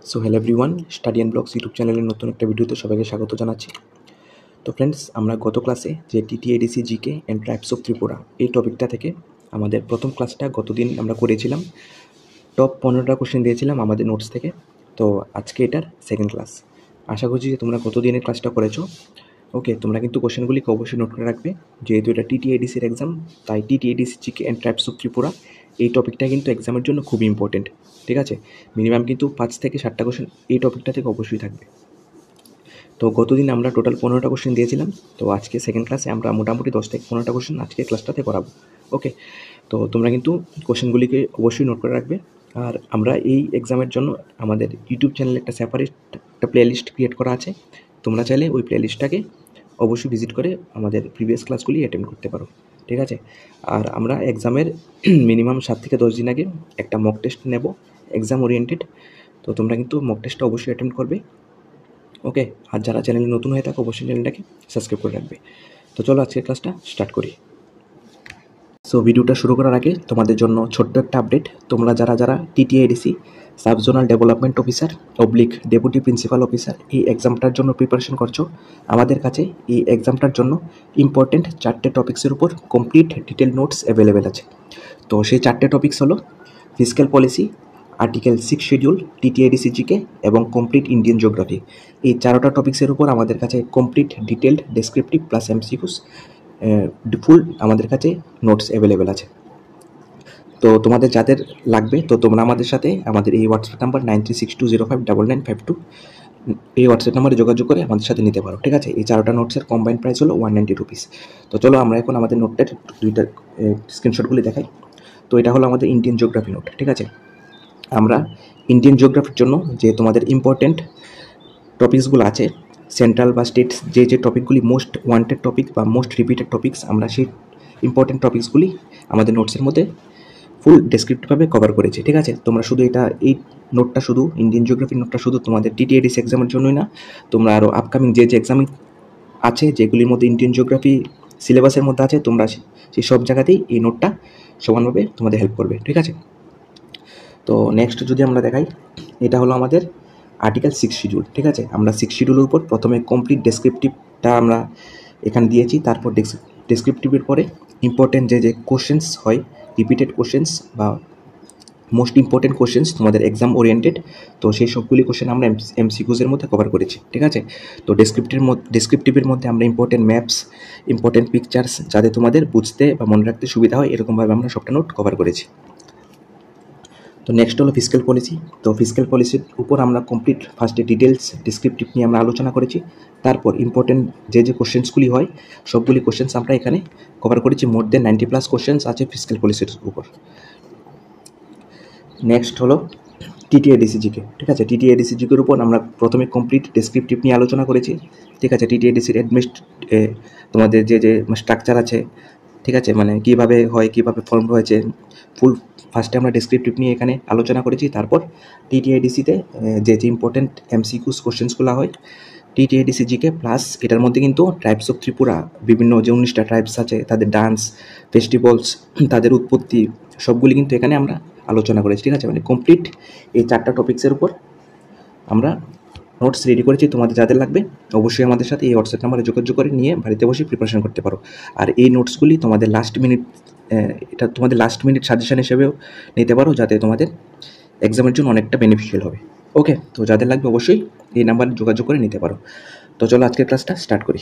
So hello everyone, study and blogs YouTube চ্যানেলের নতুন একটা ভিডিওতে সবাইকে স্বাগত জানাচ্ছি। তো ফ্রেন্ডস, আমরা গত ক্লাসে যে TTADC GK and tribes of Tripura এই টপিকটা থেকে আমাদের প্রথম ক্লাসটা গতদিন আমরা করেছিলাম। টপ 15টা কোশ্চেন দিয়েছিলাম আমাদের নোটস থেকে। তো আজকে এটার সেকেন্ড ক্লাস। আশা করছি যে তোমরা গতদিনের ক্লাসটা করেছো। ওকে, তোমরা কিন্তু কোশ্চেনগুলিকে অবশ্যই নোট করে রাখবে, যেহেতু এটা টিটিএডিসির এক্সাম, তাই TTADC GK and tribes of Tripura এই টপিকটা কিন্তু এক্সামের জন্য খুবই ইম্পর্টেন্ট। ঠিক আছে, মিনিমাম কিন্তু 5 থেকে 7টা কোশ্চেন এই টপিকটা থেকে অবশ্যই থাকবে। তো গতদিন আমরা টোটাল 15টা কোশ্চেন দিয়েছিলাম। তো আজকে সেকেন্ড ক্লাসে আমরা মোটামুটি 10 থেকে 15টা কোশ্চেন আজকে ক্লাসটাতে করাবো। ওকে, তো তোমরা কিন্তু কোশ্চেনগুলিকে অবশ্যই নোট করে রাখবে। আর আমরা এই এক্সামের জন্য আমাদের ইউটিউব চ্যানেলে একটা সেপারেট একটা প্লেলিস্ট ক্রিয়েট করা আছে। তোমরা চাইলে ওই প্লেলিস্টটাকে অবশ্যই ভিজিট করে আমাদের প্রিভিয়াস ক্লাসগুলি অ্যাটেন্ড করতে পারো। ঠিক আছে, আর আমরা এক্সামের মিনিমাম 7 থেকে 10 দিন আগে একটা মক টেস্ট নেব, এক্সাম ওরিয়েন্টেড। তো তোমরা কিন্তু মক টেস্টটা অবশ্যই অ্যাটেন্ড করবে। ওকে, আর যারা চ্যানেলে নতুন হয়ে থাকে অবশ্যই চ্যানেলটাকে সাবস্ক্রাইব করে রাখবে। তো চলো আজকের ক্লাসটা স্টার্ট করি। সো ভিডিওটা শুরু করার আগে তোমাদের জন্য ছোট্ট একটা আপডেট। তোমরা যারা যারা TTADC sub zonal development officer deputy principal officer এই এক্সামটার জন্য প্রিপারেশন করছো, আমাদের কাছে এই এক্সামটার জন্য ইম্পর্টেন্ট 4টে টপিক্সের উপর কমপ্লিট ডিটেল নোটস অ্যাভেলেবেল আছে। তো সেই 4টে টপিক্স হলো fiscal policy, article 6 schedule, TTIDC GK এবং কমপ্লিট ইন্ডিয়ান জিওগ্রাফি। এই 4টা টপিক্সের উপর আমাদের কাছে complete detailed descriptive plus MCQs full আমাদের কাছে নোটস অ্যাভেলেবেল আছে। তো তোমাদের যাদের লাগবে, তো তোমরা আমাদের সাথে আমাদের এই হোয়াটসঅ্যাপ নাম্বার 9362059952 এই হোয়াটসঅ্যাপ নাম্বারে যোগাযোগ করে আমাদের সাথে নিতে পারো। ঠিক আছে, এই 4টা নোটসের কম্বাইন্ড প্রাইস হলো 190 রুপিস। তো চলো আমরা এখন আমাদের নোটটার দুইটা স্ক্রিনশটগুলি দেখাই। তো এটা হলো আমাদের ইন্ডিয়ান জিওগ্রাফি নোট। ঠিক আছে, আমরা ইন্ডিয়ান জিওগ্রাফির জন্য যে তোমাদের ইম্পর্টেন্ট টপিকসগুলো আছে, সেন্ট্রাল বা স্টেটস যে টপিকগুলি মোস্ট ওয়ান্টেড টপিক বা মোস্ট রিপিটেড টপিকস, আমরা সেই ইম্পর্টেন্ট টপিকসগুলি আমাদের নোটসের মধ্যে ফুল ডেসক্রিপ্টিভভাবে কভার করেছি। ঠিক আছে, তোমরা শুধু এই নোটটা শুধু ইন্ডিয়ান জিওগ্রাফির নোটটা শুধু তোমাদের টিটিএডিসি এক্সামের জন্যই না, তোমরা আরও আপকামিং যে এক্সাম আছে যেগুলির মধ্যে ইন্ডিয়ান জিওগ্রাফি সিলেবাসের মধ্যে আছে, তোমরা সেই সব জায়গাতেই এই নোটটা সমানভাবে তোমাদের হেল্প করবে। ঠিক আছে, তো নেক্সট যদি আমরা দেখাই, এটা হলো আমাদের আর্টিকেল 6 শিডিউল। ঠিক আছে, আমরা 6 শিডিউলের উপর প্রথমে কমপ্লিট ডেসক্রিপটিভটা আমরা এখানে দিয়েছি, তারপর ডেসক্রিপটিভের পরে ইম্পর্টেন্ট যে কোশ্চেন্স হয়, রিপিটেড কোশ্চেন্স বা মোস্ট ইম্পর্টেন্ট কোশ্চেন্স তোমাদের এক্সাম ওরিয়েন্টেড, তো সেই সবগুলি কোশ্চেন আমরা এমসিকিউজের মধ্যে কভার করেছি। ঠিক আছে, তো ডেসক্রিপটিভের মধ্যে আমরা ইম্পর্টেন্ট ম্যাপস, ইম্পর্টেন্ট পিকচার্স, যাতে তোমাদের বুঝতে বা মনে রাখতে সুবিধা হয় এরকমভাবে আমরা সবটা নোট কভার করেছি। তো নেক্সট হলো ফিসক্যাল পলিসি। তো ফিসক্যাল পলিসির উপর আমরা কমপ্লিট ফার্স্টে ডিটেলস ডিসক্রিপটিভ নিয়ে আমরা আলোচনা করেছি, তারপর ইম্পর্টেন্ট যে কোশ্চেন্সগুলি হয় সবগুলি কোশ্চেন্স আমরা এখানে কভার করেছি। মোর দেন 90+ কোশ্চেন্স আছে ফিসক্যাল পলিসির উপর। নেক্সট হলো টিটিএডিসি জিকে। ঠিক আছে, টিটিএডিসি জিকের উপর আমরা প্রথমে কমপ্লিট ডেসক্রিপটিভ নিয়ে আলোচনা করেছি। ঠিক আছে, টিটিএডিসির তোমাদের যে স্ট্রাকচার আছে, ঠিক আছে, মানে কীভাবে হয়, কীভাবে ফর্ম হয়েছে, ফুল ফার্স্টে আমরা ডেসক্রিপটিভ নিয়ে এখানে আলোচনা করেছি। তারপর টিটিআইডিসিতে যে ইম্পর্টেন্ট এমসিকিউস কোশ্চেন্সগুলো হয় টিটিআইডিসি জিকে প্লাস এটার মধ্যে কিন্তু ট্রাইবস অফ ত্রিপুরা বিভিন্ন যে 19টা ট্রাইবস আছে তাদের ডান্স, ফেস্টিভ্যালস, তাদের উৎপত্তি সবগুলি কিন্তু এখানে আমরা আলোচনা করেছি। ঠিক আছে, মানে কমপ্লিট এই 4টা টপিক্সের উপর আমরা নোটস রেডি করেছি। তোমাদের যাদের লাগবে অবশ্যই আমাদের সাথে এই হোয়াটসঅ্যাপ নাম্বারে যোগাযোগ করে নিয়ে বাড়িতে বসে প্রিপারেশন করতে পারো। আর এই নোটসগুলি তোমাদের লাস্ট মিনিট সাজেশন হিসেবেও নিতে পারো, যাতে তোমাদের এক্সামের জন্য অনেকটা বেনিফিশিয়াল হবে। ওকে, তো যাদের লাগবে অবশ্যই এই নাম্বারে যোগাযোগ করে নিতে পারো। তো চলো আজকের ক্লাসটা স্টার্ট করি।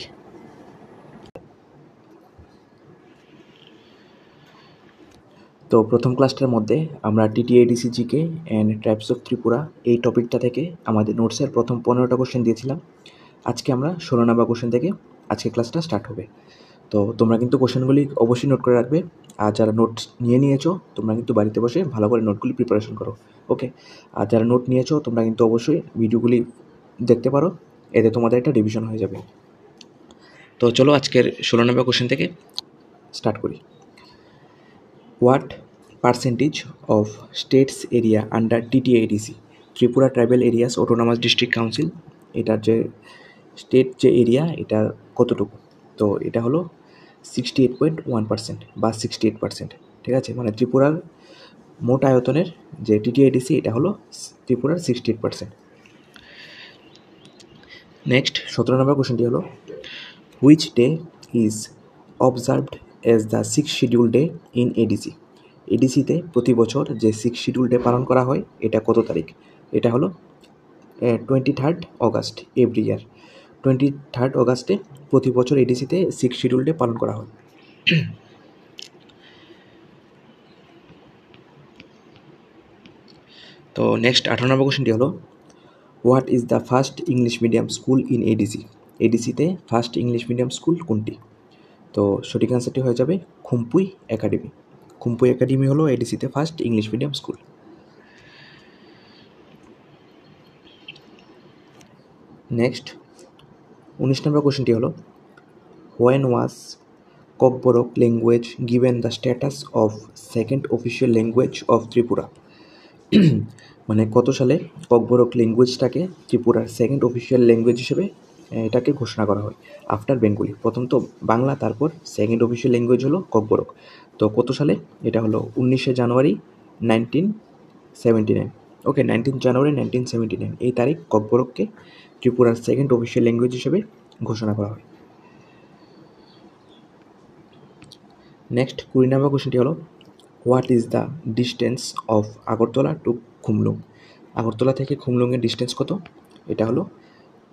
তো প্রথম ক্লাসটার মধ্যে আমরা TTIDC GK and tribes of Tripura এই টপিকটা থেকে আমাদের নোটসের প্রথম 15টা কোশ্চেন দিয়েছিলাম। আজকে আমরা 16 নম্বর কোশ্চেন থেকে আজকে ক্লাসটা স্টার্ট হবে। তো তোমরা কিন্তু কোশ্চেনগুলি অবশ্যই নোট করে রাখবে, আর যারা নোটস নিয়েছো তোমরা কিন্তু বাড়িতে বসে ভালো করে নোটগুলি প্রিপারেশন করো। ওকে, আর যারা নোট নিয়েছো তোমরা কিন্তু অবশ্যই ভিডিওগুলি দেখতে পারো, এতে তোমাদের একটা রিভিশন হয়ে যাবে। তো চলো আজকের 16 নম্বর কোশ্চেন থেকে স্টার্ট করি। What percentage of states area under TTIDC Tripura tribal areas autonomous district council, এটার যে স্টেট যে এরিয়া এটা কতটুকু? তো এটা হলো 68.1% বা 68%। ঠিক আছে, মানে ত্রিপুরার মোট আয়তনের যে টিটিআইডিসি এটা হলো ত্রিপুরার 68%। নেক্সট 17 নম্বর কোশ্চেনটি হলো which day is observed as the 6th schedule day in ADC. এডিসিতে প্রতি বছর যে 6th শিডিউল ডে পালন করা হয় এটা কত তারিখ? এটা হলো 23rd August every year. 23rd অগাস্টে প্রতি বছর এডিসিতে 6th শিডিউল ডে পালন করা হয়। তো নেক্সট 18 নম্বর কোশ্চেনটি হলো what is the first English medium school in ADC. এডিসিতে ফার্স্ট ইংলিশ মিডিয়াম স্কুল কোনটি? তো সঠিক অ্যান্সারটি হয়ে যাবে খুম্পুই একাডেমি। খুম্পুই একাডেমি হলো এডিসিতে first English medium school. Next 19 নম্বর কোশ্চেনটি হলো when was Kokborok language given the status of second official language of Tripura. মানে কত সালে ককবরক ল্যাঙ্গুয়েজটাকে ত্রিপুরার সেকেন্ড অফিসিয়াল ল্যাঙ্গুয়েজ হিসেবে এটাকে ঘোষণা করা হয় আফটার বেঙ্গলি। প্রথম তো বাংলা, তারপর সেকেন্ড অফিসিয়াল ল্যাঙ্গুয়েজ হলো ককবরক। তো কত সালে? এটা হলো 19শে জানুয়ারি 1979। ওকে, 19 জানুয়ারি 1979 এই তারিখ ককবরককে ত্রিপুরার সেকেন্ড অফিসিয়াল ল্যাঙ্গুয়েজ হিসেবে ঘোষণা করা হয়। নেক্সট 20 নম্বর কোশ্চেনটি হলো what is the distance of Agartala to Khumulwng. Agartala থেকে খুমলুংয়ের ডিস্টেন্স কত? এটা হলো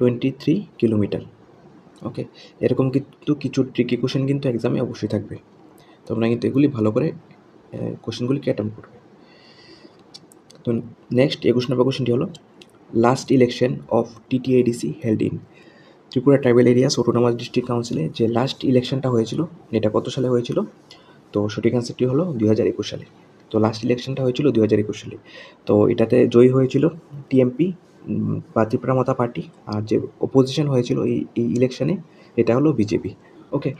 23 কিলোমিটার। ওকে, এরকম কিন্তু কিছু ট্রিকি কোশ্চেন কিন্তু এক্সামে অবশ্যই থাকবে, তোমরা কিন্তু এগুলি ভালো করে কোশ্চেনগুলিকে অ্যাটেম্প করবে। তো নেক্সট 21 নম্বর কোশ্চেনটি হলো last election of TTADC held in. Tripura tribal areas autonomous district কাউন্সিলে যে লাস্ট ইলেকশনটা হয়েছিল এটা কত সালে হয়েছিল? তো সঠিক অ্যান্সারটি হলো 2021 সালে। তো লাস্ট ইলেকশনটা হয়েছিল 2021 সালে। তো এটাতে জয়ী হয়েছিল টিএমপি বা ত্রিপুরা মাতা পার্টি, আর যে অপোজিশন হয়েছিল এই ইলেকশনে এটা হলো বিজেপি। ওকে,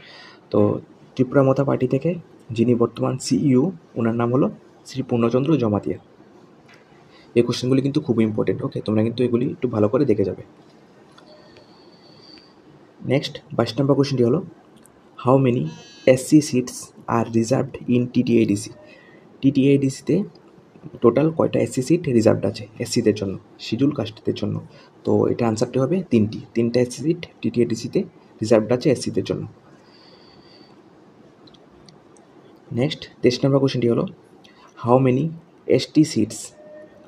তো ত্রিপুরা মাতা পার্টি থেকে যিনি বর্তমান সিইও ওনার নাম হলো শ্রী পূর্ণচন্দ্র জমাতিয়া। এই কোশ্চেনগুলি কিন্তু খুব ইম্পর্টেন্ট। ওকে, তোমরা কিন্তু এগুলি একটু ভালো করে দেখে যাবে। নেক্সট 22 নম্বর কোশ্চেনটি হলো how many SC seats are reserved in TTADC. টিটিএডিসিতে টোটাল কয়টা এসসি সিট রিজার্ভড আছে এসসিদের জন্য, শিডিউল কাস্টদের জন্য? তো এটা আনসারটি হবে তিনটা এসসি সিট টিটিএডিসিতে রিজার্ভড আছে এসসিদের জন্য। নেক্সট 23 নম্বর কোশ্চেনটি হলো how many ST seats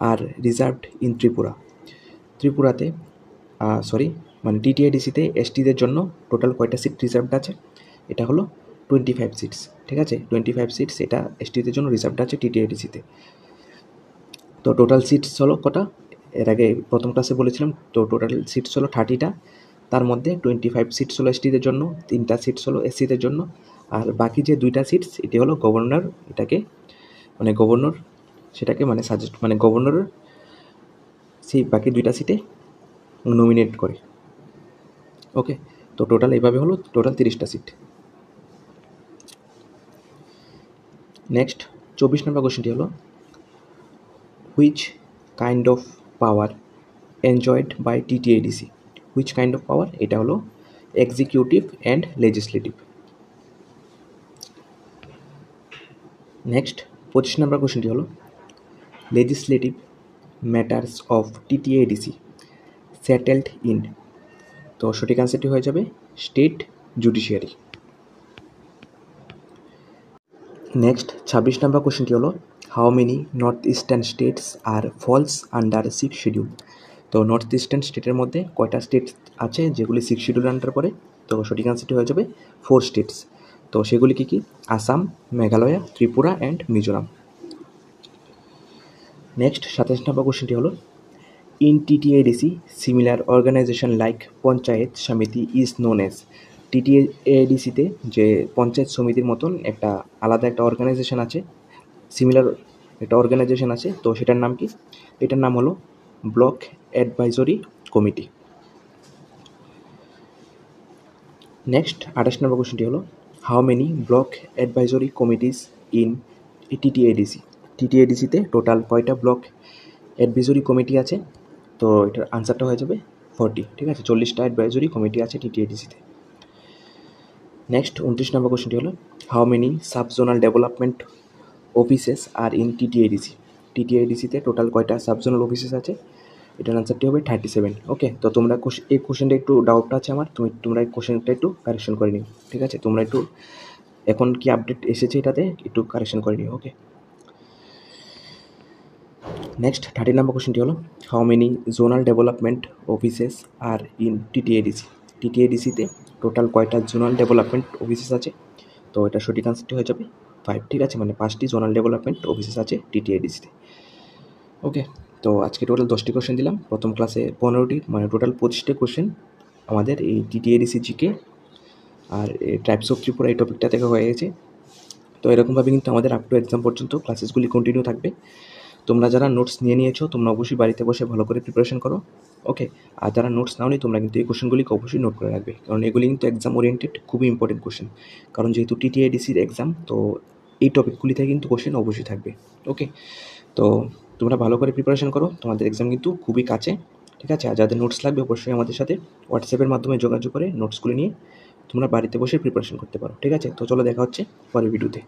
are reserved in Tripura. ত্রিপুরাতে মানে টিটিএডিসিতে এসটিদের জন্য টোটাল কয়টা সিট রিজার্ভড আছে? এটা হলো 25 সিটস। ঠিক আছে, 25 সিটস এটা এসটিদের জন্য রিজার্ভড আছে টিটিএডিসিতে। তো টোটাল সিটস হলো কটা? এর আগে প্রথম ক্লাসে বলেছিলাম, তো টোটাল সিটস হলো 30টা। তার মধ্যে 25 সিটস হলো এসটিদের জন্য, 3টা সিটস হলো এসসিদের জন্য, আর বাকি যে 2টা সিটস এটি হলো গভর্নর গভর্নর সেই বাকি 2টা সিটে নমিনেট করে। ওকে, তো টোটাল এইভাবে হলো টোটাল 30টা সিট। নেক্সট 24 নম্বর কোশ্চেনটি হলো which kind of power enjoyed by TTADC. Which kind of power? এটা হলো এক্সিকিউটিভ অ্যান্ড লেজিসলেটিভ। নেক্সট 25 নম্বর কোশ্চেনটি হলো legislative matters of TTADC settled in. তো সঠিক অ্যান্সারটি হয়ে যাবে স্টেট জুডিশিয়ারি। নেক্সট 26 নম্বর কোশ্চেনটি হলো how many north eastern states are falls under 6th schedule. তো নর্থ ইস্টার্ন স্টেটের মধ্যে কয়টা স্টেট আছে যেগুলি 6th শিডিউল আন্ডার পড়ে? তো সঠিক অ্যান্সারটি হয়ে যাবে 4 স্টেটস। তো সেগুলি কী কী? আসাম, মেঘালয়, ত্রিপুরা অ্যান্ড মিজোরাম। নেক্সট 27 নম্বর কোশ্চেনটি হলো in TTADC similar organisation like panchayat samiti is known as. টিটিএডিসিতে যে পঞ্চায়েত সমিতির মতন আলাদা একটা অর্গানাইজেশন আছে, সিমিলার একটা অর্গানাইজেশন আছে, তো সেটার নাম কি? এটার নাম হলো ব্লক অ্যাডভাইজরি কমিটি। নেক্সট 28 নম্বর কোশ্চেনটি হলো how many block advisory committees in TTADC. টিটিএডিসিতে টোটাল কয়টা ব্লক অ্যাডভাইজরি কমিটি আছে? তো এটার আনসারটা হয়ে যাবে 40। ঠিক আছে, 40টা অ্যাডভাইজরি কমিটি আছে টিটিএডিসিতে। নেক্সট 29 নম্বর কোশ্চেনটি হলো how many subzonal development offices are in TTADC. টিটিএডিসিতে টোটাল কয়টা সাবজোনাল অফিসেস আছে? এটার আনসারটি হবে 37। ওকে, তো তোমরা এই কোশ্চেনটা একটু ডাউটটা আছে আমার, তোমরা এই কোশ্চেনটা একটু কারেকশন করে নিও, ঠিক আছে? তোমরা একটু এখন কি আপডেট এসেছে এটাতে একটু কারেকশন করে নিও। ওকে, নেক্সট 30 নম্বর কোশ্চেনটি হলো, how many zonal development offices are in TTADC? টিটিএডিসিতে টোটাল কয়টা জোনাল ডেভেলপমেন্ট অফিসেস আছে? তো এটা সঠিক আনসারটি হয়ে যাবে 5, ঠিক আছে? মানে 5টি জোনাল ডেভেলপমেন্ট অফিসেস আছে টিটিএডিসিতে। ওকে, তো আজকে টোটাল 10টি কোশ্চেন দিলাম, প্রথম ক্লাসে 15টি, মানে টোটাল 25টি কোশ্চেন আমাদের এই টিটিএডিসি জিকে আর ট্রাইবস অফ ত্রিপুরা এই টপিকটা থেকে হয়ে গেছে। তো এরকমভাবে কিন্তু আমাদের আপ টু এক্সাম পর্যন্ত ক্লাসেসগুলি কন্টিনিউ থাকবে। তোমরা যারা নোটস নিয়ে নিয়েছো তোমরা অবশ্যই বাড়িতে বসে ভালো করে প্রিপারেশন করো। ওকে, আর যারা নোটস নাও নি তোমরা কিন্তু এই কোশ্চেনগুলিকে অবশ্যই নোট করে রাখবে, কারণ এগুলি কিন্তু এক্সাম ওরিয়েন্টেড খুবই ইম্পর্টেন্ট কোশ্চেন। কারণ যেহেতু টিটিএডিসির এক্সাম, তো এই টপিকগুলি থেকে কিন্তু কোশ্চেন অবশ্যই থাকবে। ওকে, তো তোমরা ভালো করে প্রিপারেশন করো, তোমাদের এক্সাম কিন্তু খুবই কাছে, ঠিক আছে? আর যাদের নোটস লাগবে অবশ্যই আমাদের সাথে হোয়াটসঅ্যাপের মাধ্যমে যোগাযোগ করে নোটসগুলি নিয়ে তোমরা বাড়িতে বসে প্রিপারেশন করতে পারো, ঠিক আছে? তো চলো দেখা হচ্ছে পরের ভিডিওতে।